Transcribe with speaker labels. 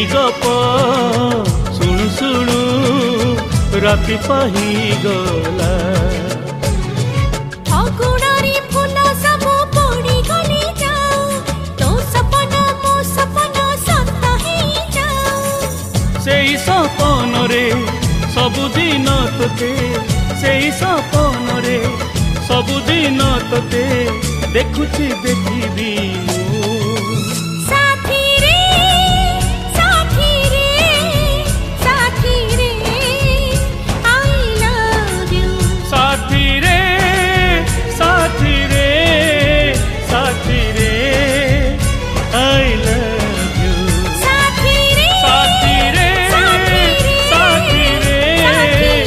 Speaker 1: गप शुणु शुणु राति पाही गला।
Speaker 2: अगुणारी फूल सब पड़ी गली जाओ, तो सपना मो सपना सत ही जाओ।
Speaker 1: सेई सपन रे सबुदिन तोते, सेई सपन रे सबुदिन तोते देखुची देखिबी।